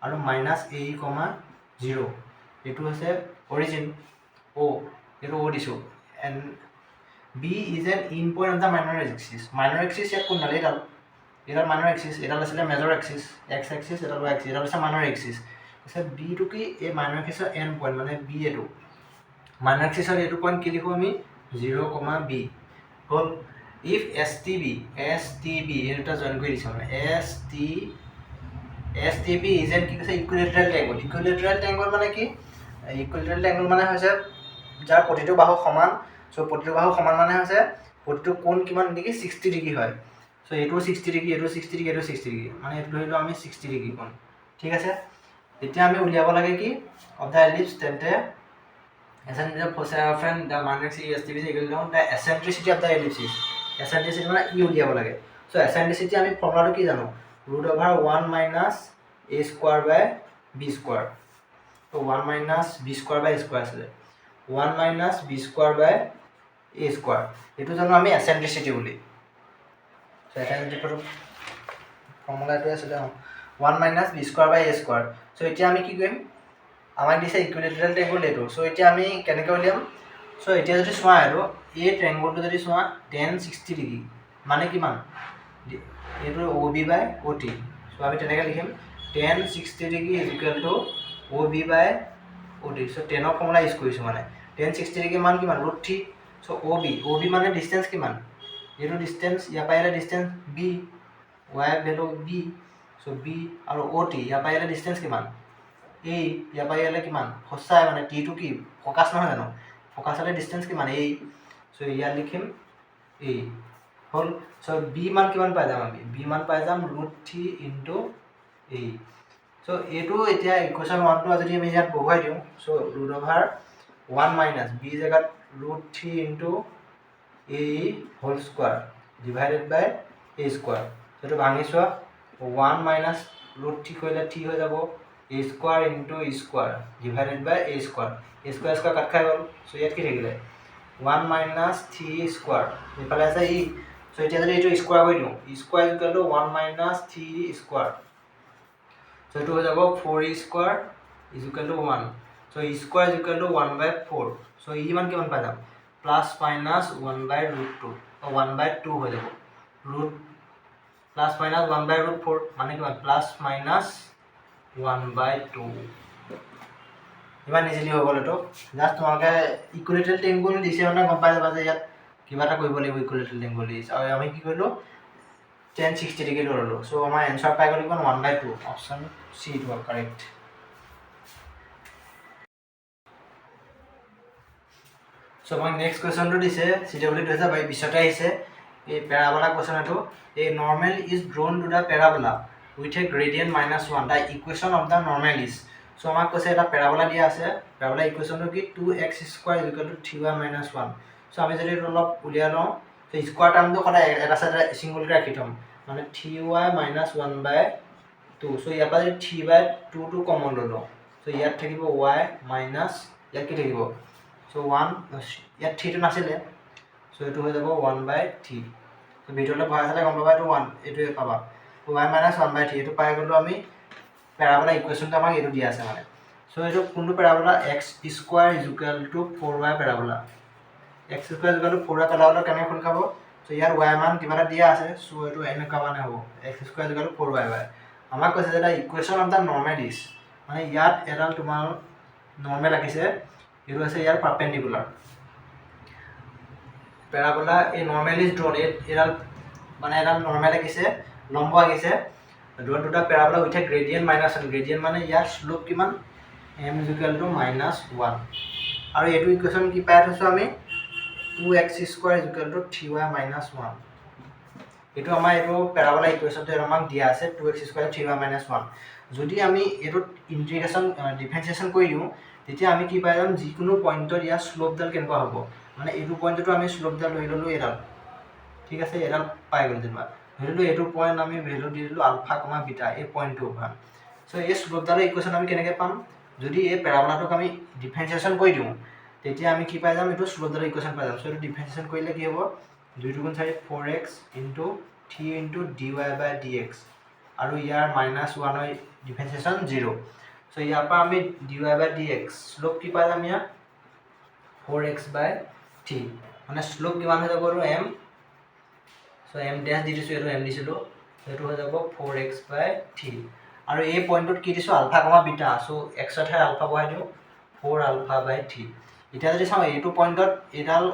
আৰু -A, 0 এটো হৈছে অৰিজিন O এটো O দিছো and B is an endpoint of the minor axis ইয়াত কোন ডাল এডাল minor axis এডাল আছে major axis x axis এডাল y axis এডাল আছে minor axis আছে B টু কি এই minor axis এর end point মানে B এটো minor axis এর এটো পয়েন্ট কি লিখো আমি 0, B হল if STB এটা জয়েন কৰি দিছো মানে STB is an কি কৈছে ইকুইলেটাৰাল ট্ৰায়াঙ্গল মানে কি ইকুইলেটাৰাল ট্ৰায়াঙ্গল মানে হৈছে যাৰ প্ৰতিটো বাহু সমান সো প্ৰতিটো বাহু সমান মানে হৈছে প্ৰতিটো কোণ কিমান ডিগ্ৰী 60 ডিগ্ৰী হয় সো এটো 60 ডিগ্ৰী এটো 60 ডিগ্ৰী এটো 60 ডিগ্ৰী মানে এটো ধৰিলো আমি 60 ডিগ্ৰী কোণ ঠিক আছে এতিয়া আমি উলিয়াব লাগে কি অফ দা এলিপ্স তেন্তে eccentricity of foci of the minor axis STB is equal to the eccentricity of the ellipse eccentricity মানে ই উলিয়াব লাগে সো eccentricity আমি ফর্মুলাটো কি জানো √1 - a square by b square তো 1 - b square by a square আছে 1 - b square by a square এটো জানো আমি eccentricity বুলি সো eccentricity ফর্মুলাটো আছে 1 - b square by a square so এতিয়া আমি কি কৰিম আমাক দিছে ইকুইলেটারাল ট্রায়াঙ্গল এটো সো এতিয়া আমি কেনেকৈ উলিয়াম সো এতিয়া যদি সোয়া আৰু এই ট্ৰায়াঙ্গলটো যদি সোয়া tan 60 ডিগ্ৰী মানে কিমান এটো OB বাই OT সো আমি তেনেকৈ লিখিম tan 60 ডিগ্ৰী OB বাই OT সো tan ৰ ফৰ্মুলা ইউজ কৰিছো মানে tan 60 ডিগ্ৰী মান কিমান √3 সো OB মানে ডিসটেন্স কিমান এটো ডিসটেন্স ইয়া পাইলে distance B y value B so B আৰু OT ইয়া পাইলে ডিসটেন্স কিমান A ইয়া পাইলে কিমান ফসাই মানে T টু কি ফোকাস নহয় জানো ফোকাসলে ডিসটেন্স কিমান A সো ইয়া লিখিম A হল সো B মান কিমান পাই যাম আমি B মান পাই যাম √3 * A সো এটো এতিয়া ইকুয়েশন 1 টো যদি আমি ইয়াত বহুৱাই দিও সো √1 - B জায়গাত √3 * A whole square divided by A square সেটো ভাঙিছোৱা 1 - √3 কইলে t হৈ যাব a square into e square divided by a square কাট খাই গল সো ইয়াত কি থাকিলে 1 - 3 square এফালে আছে e সো এতিয়া যদি এটো স্কয়ার হৈ দিও e square = 1 - 3 square সো এটো হৈ যাব 4e square = 1 so e square = 1/4 so e মান কিমান পাই যাম প্লাস মাইনাস 1/√2 1/2 হৈ যাব ৰুট প্লাস মাইনাস 1/√4 মানে কিমান প্লাস মাইনাস 1/2 ইমান ইজিলি হৈ গল এটো জাস্ট তোমাকে ইকুইলেটারাল ট্রায়াঙ্গল দিছে মানে গম পাই যাবা যে ইয়াত কিবা এটা কৰিব লাগিব ইকুইলেটাৰাল ট্ৰায়াঙ্গল দিছে আৰু আমি কি কৰিলো tan 60 ডিগ্ৰী ললো সো আমাৰ আনসাৰ পাই গল কিমান 1/2 option C is correct so আমাক নেক্সট কোৱেশ্যনটো দিছে CW 2020 তে আহিছে এই প্যাৰাবোলা কোৱেশ্যন এটো a normal is drawn to the parabola with a gradient -1 the equation of the normal is so আমাক কৈছে এটা প্যারাবোলা দিয়া আছে প্যারাবোলা ইকুয়েশনটো কি 2x² = 3y - 1 so আমি যদি অলপ উলিয়া লওঁ তো স্কয়ার টার্মটো সদায় এটা সাইডে সিঙ্গল কে ৰাখি থম মানে 3y - 1/2 so ইয়াৰ পৰা 3/2 টো কমন ললো so ইয়াত থাকিব y মাইনাস ইয়াত কি থাকিব so 1 ইয়াত 3 টো নাছিলে so এটো হৈ যাব 1/3 so ভিতৰলৈ ভৰাই চালে গম পাবা এটো 1 এটোৱে পাবা y - 1/3 এটো পাই গলো আমি প্যারাবোলা ইকুয়েশনটো আমাক এটো দিয়া আছে মানে সো এটো কোনটো parabola x² = 4y parabola x² = 4y parabola কেনে খুল খাব সো ইয়াৰ y মান কিবা দিয়া আছে সো এটো এনেকা মানে হ'ব x² = 4y আমাক কৈছে যে equation of the normal is মানে ইয়াত এডাল তোমাৰ নৰমাল ৰাখিছে এটো আছে ইয়াৰ পাৰপেন্ডিকুলাৰ প্যাৰাবোলা এই নৰমাল ইজ ড্ৰন এডাল মানে এডাল নৰমাল ৰাখিছে লম্ব ৰাখিছে ড্ৰন দুটা প্যাৰাবোলা উইথ গ্ৰেডিয়েন্ট -1 গ্ৰেডিয়েন্ট মানে ইয়াৰ স্লোপ কিমান m is equal to -1 আৰু এইটো ইকুৱেশ্যন কি পাই থৈছো আমি 2x square is equal to 3y minus 1 এইটো আমাৰ এইটো প্যাৰাবোলা ইকুৱেশ্যনটো আমাক দিয়া আছে 2x square 3y minus 1 যদি আমি এইটো ইন্টিগ্ৰেশন ডিফাৰেন্সিয়েশন কৰি দিও তেতিয়া আমি কি পাই যাম যিকোনো পইণ্টত ইয়াৰ স্লোপডাল কেনেকুৱা হ'ব মানে এইটো পইণ্টটো আমি স্লোপডাল লৈ ললো এডাল ঠিক আছে এডাল পাই গ'ল যেনিবা ধৰিলো এইটো পইণ্ট আমি ভ্যালু দি দিলো আলফা কমা বিটা এই পইণ্টটো ভাল সো এই স্লোপডালৰ ইকুৱেশ্যন আমি কেনেকৈ পাম যদি এই প্যাৰাবোলাটোক আমি ডিফাৰেন্সিয়েশন কৰি দিও তেতিয়া আমি কি পাই যাম এইটো স্লোপডালৰ ইকুৱেশ্যন পাই যাম সো এইটো ডিফাৰেন্সিয়েশন কৰিলে কি হ'ব 2 * 4 4x * 3 * dy/dx আৰু ইয়াৰ -1 ৰ ডিফাৰেন্সিয়েশন 0 সো ইয়াৰ পৰা আমি dy/dx স্লোপ কি পাই যাম ইয়াৰ 4x/3 মানে স্লোপ কিমান হৈ যাব আৰু m so m dash the দিছো এটো m দিছিলো এটো হৈ যাব 4x/3 আৰু এই পইণ্টত কি দিছো আলফা কমা বিটা সো x ৰ ঠাই আলফা বহাই দিও 4α/3 এতিয়া যদি চাও এইটো পইণ্টত এডাল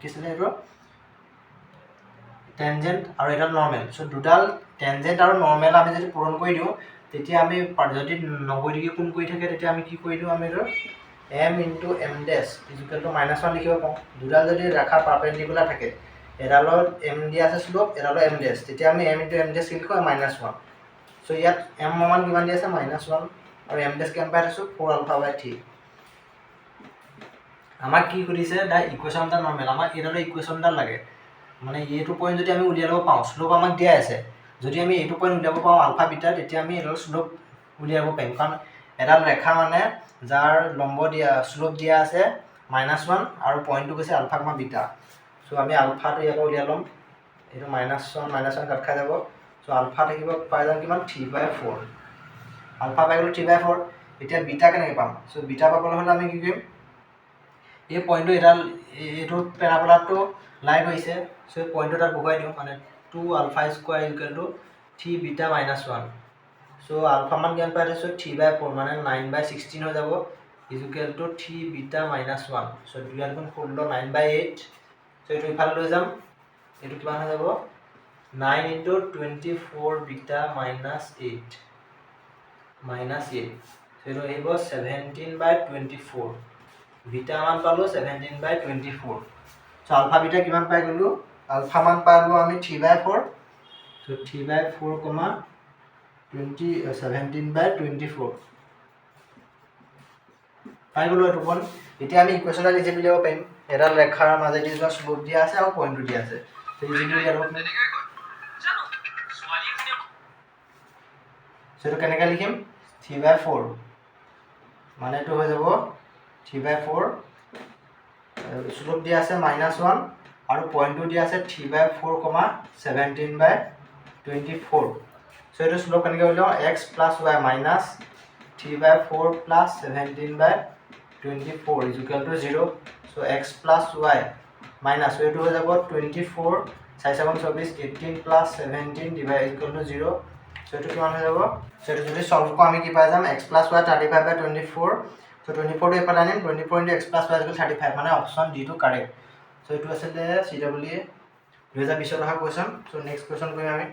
কিছিলে এটো টেনজেন্ট আৰু এডাল নৰমাল সো দুডাল টেনজেন্ট আৰু নৰমাল আমি যদি পূৰণ কৰি দিও তেতিয়া আমি যদি 90 ডিগ্ৰী কোণ কৰি থাকে তেতিয়া আমি কি কৰি দিও আমি এটো m * m dash = -1 লিখিব পাম দুডাল যদি ৰেখা পাৰপেন্ডিকুলাৰ থাকে এডালৰ m দিয়া আছে স্লোপ এডালৰ m dash তেতিয়া আমি m * m dash লিখো -1 সো ইয়াত m মান কিমান দিয়া আছে -1 আৰু m dash কিমান পাই আছো 4α/3 আমাক কি কৰিছে দা ইকুৱেশ্যনটা নৰমাল আমাক এডালৰ ইকুৱেশ্যনটা লাগে মানে এইটো পইণ্ট যদি আমি উলিয়াব পাওঁ স্লোপ আমাক দিয়া আছে যদি আমি এইটো পইণ্ট উলিয়াব পাওঁ আলফা বিটা তেতিয়া আমি এডাল স্লোপ উলিয়াব পাৰিম কাৰণ এডাল ৰেখা মানে যাৰ লম্ব দিয়া স্লোপ দিয়া আছে -1 আৰু পইণ্টটো কৈছে আলফা কমা বিটা সো আমি আলফাটো ইয়াৰ পৰা উলিয়াই লম এইটো -1 কাট খাই যাব সো আলফা থাকিব পাই যাম কিমান 3/4 আলফা পাই গ'লো 3/4 এতিয়া বিটা কেনেকৈ পাম সো বিটা পাবলৈ হ'লে আমি কি কৰিম এই পইণ্টটো এডাল এইটো প্যাৰাবোলাটো লাইন হৈছে সো এই পইণ্টটো তাত বহুৱাই দিও মানে 2α² = 3 বিটা -1 সো আলফা মান কিমান পাই দিছো 3/4 মানে 9/16 হৈ যাব = 3 বিটা -1 সো 2 * 4 = 9/8 সো এইটো ইফালে লৈ যাম এইটো কিমান হৈ যাব 9 * 24 বিটা -8 সো এইটো আহিব 17/24 বিটা মান পালো 17/24 সো আলফা বিটা কিমান পাই গলো আলফা মান পালো আমি 3/4 সো 3/4, 17/24 পাই গলো এটো কোন এতিয়া আমি ইকুৱেশ্যনটা নিজে মিলাব পাৰিম এডাল ৰেখাৰ মাজেদি যোৱা স্লোপ দিয়া আছে আৰু পইণ্টটো দিয়া আছে সো ইজিলি আৰু সো এটো কেনেকৈ লিখিম 3/4 মানে এটো হৈ যাব 3/4 স্লোপ দিয়া আছে -1 আৰু পইণ্টটো দিয়া আছে 3/4, 17/24 সো এটো স্লোপ কেনেকৈ উলিয়াও x + y - 3/4 + 17/24 = 0 so x + y minus so এটো হৈ যাব 24 4 7 24 18 + 17 = 0 সো এটো কিমান হৈ যাব সো এটো যদি সলভ কৰো আমি কি পাই যাম x + y 35/24 সো 24 টো এফালে আনিম 24 * x + y = 35 মানে অপচন ডি টো কাৰেক্ট সো এটো আছে CWA 2020 অহা কোৱেশ্চন সো নেক্সট কোৱেশ্চন কৰিম আমি